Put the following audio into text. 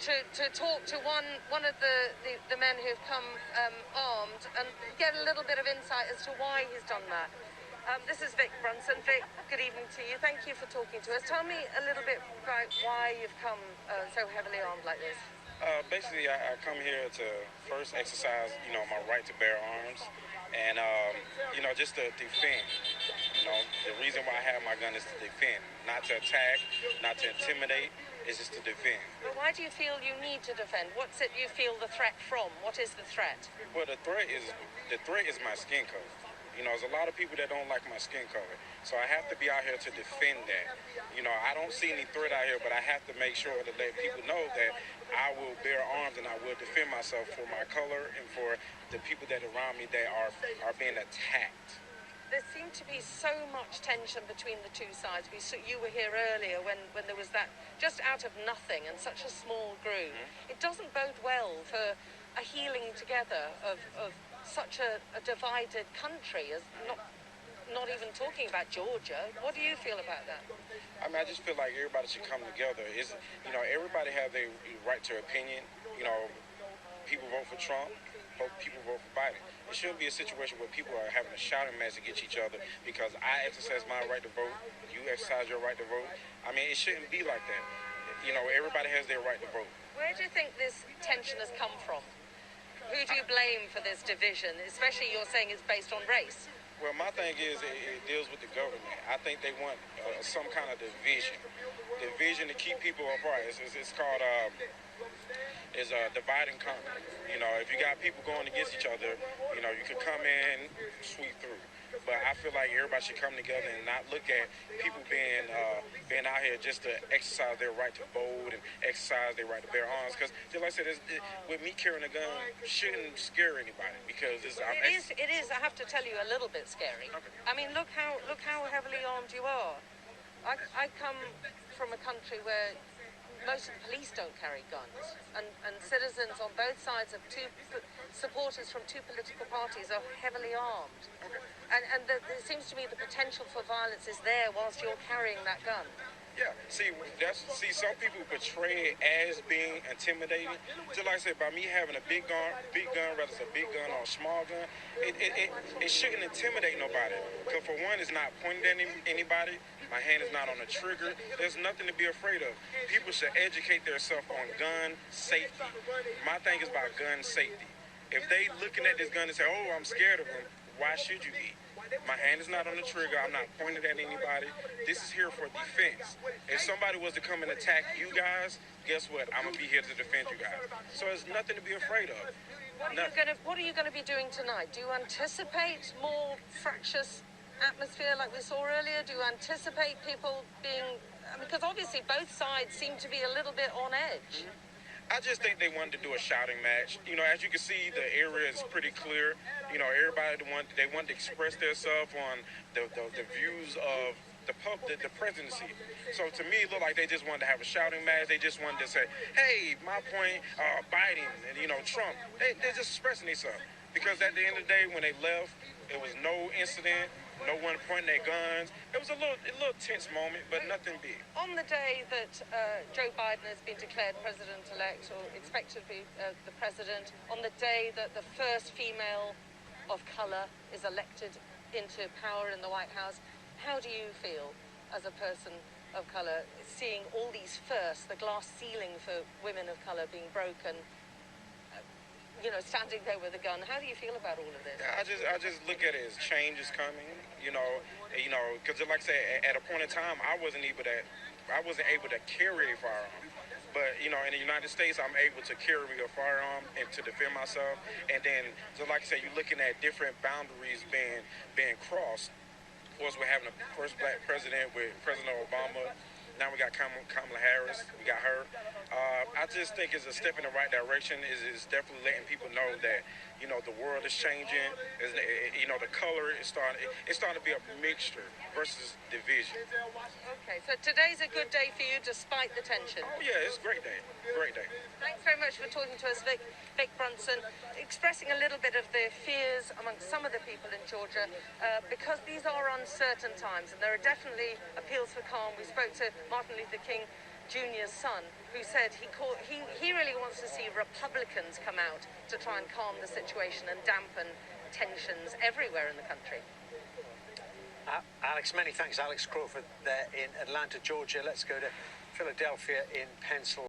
to talk to one of the men who've come armed and get a little bit of insight as to why he's done that. This is Vic Brunson. Vic, good evening to you. Thank you for talking to us. Tell me a little bit about why you've come so heavily armed like this. Basically, I come here to first exercise, my right to bear arms, and just to defend. The reason why I have my gun is to defend, not to attack, not to intimidate. It's just to defend. But why do you feel you need to defend? What's it you feel the threat from? What is the threat? Well, the threat is my skin color. There's a lot of people that don't like my skin color, so I have to be out here to defend that. I don't see any threat out here, but I have to make sure to let people know that I will bear arms and I will defend myself for my color and for the people that are around me that are being attacked. There seemed to be so much tension between the two sides. You were here earlier when there was that just out of nothing and such a small group. Mm-hmm. It doesn't bode well for a healing together of such a divided country, as not even talking about Georgia. What do you feel about that? I just feel like everybody should come together. Everybody has their right to opinion. People vote for Trump, people vote for Biden. It shouldn't be a situation where people are having a shouting match against each other because I exercise my right to vote, you exercise your right to vote. It shouldn't be like that. Everybody has their right to vote. Where do you think this tension has come from? Who do you blame for this division, especially you're saying it's based on race? Well, my thing is it deals with the government. I think they want some kind of division to keep people apart. It's called divide and conquer. If you got people going against each other, you can come in, sweep through. But I feel like everybody should come together and not look at people being out here just to exercise their right to vote and exercise their right to bear arms. Because, like I said, with me carrying a gun, shouldn't scare anybody because it is. I have to tell you, a little bit scary. Okay. Look how heavily armed you are. I come from a country where most of the police don't carry guns, and citizens on both sides of supporters from two political parties are heavily armed. And there seems to me the potential for violence is there whilst you're carrying that gun. Yeah, see, some people portray it as being intimidating. Just like I said, by me having a big gun, whether it's a big gun or a small gun, it shouldn't intimidate nobody. Because for one, it's not pointed at anybody. My hand is not on the trigger. There's nothing to be afraid of. People should educate themselves on gun safety. My thing is about gun safety. If they looking at this gun and say, "Oh, I'm scared of them," why should you be? My hand is not on the trigger. I'm not pointed at anybody. This is here for defense. If somebody was to come and attack you guys, guess what? I'm going to be here to defend you guys. So there's nothing to be afraid of. What are you going to be doing tonight? Do you anticipate more fractious atmosphere like we saw earlier? Do you anticipate people being... because obviously both sides seem to be a little bit on edge. Mm-hmm. I just think they wanted to do a shouting match. As you can see, the area is pretty clear. Everybody they wanted to express themselves on the views of the presidency. So to me, it looked like they just wanted to have a shouting match. They just wanted to say, "Hey, my point, Biden and Trump." They're just expressing themselves. Because at the end of the day, when they left, it was no incident. No one pointing their guns. It was a little tense moment, but nothing big. On the day that Joe Biden has been declared president-elect, or expected to be the president, on the day that the first female of colour is elected into power in the White House, how do you feel as a person of colour, seeing all these firsts, the glass ceiling for women of colour being broken, standing there with a gun? How do you feel about all of this? I just look at it as change is coming, because like I said, at a point in time, I wasn't able to carry a firearm. But, in the United States, I'm able to carry a firearm and to defend myself. And then, just like I said, you're looking at different boundaries being crossed. Of course, we're having the first black president with President Obama. Now we got Kamala Harris. We got her. I just think it's a step in the right direction. Is definitely letting people know that the world is changing. The color is starting. It's starting to be a mixture versus division. Okay, so today's a good day for you, despite the tension. Oh yeah, it's a great day. Great day. Thanks very much for talking to us, Vic Brunson, expressing a little bit of the fears amongst some of the people in Georgia, because these are uncertain times, and there are definitely appeals for calm. We spoke to Martin Luther King Jr.'s son, who said he really wants to see Republicans come out to try and calm the situation and dampen tensions everywhere in the country. Alex, many thanks. Alex Crawford there in Atlanta, Georgia. Let's go to Philadelphia in Pennsylvania.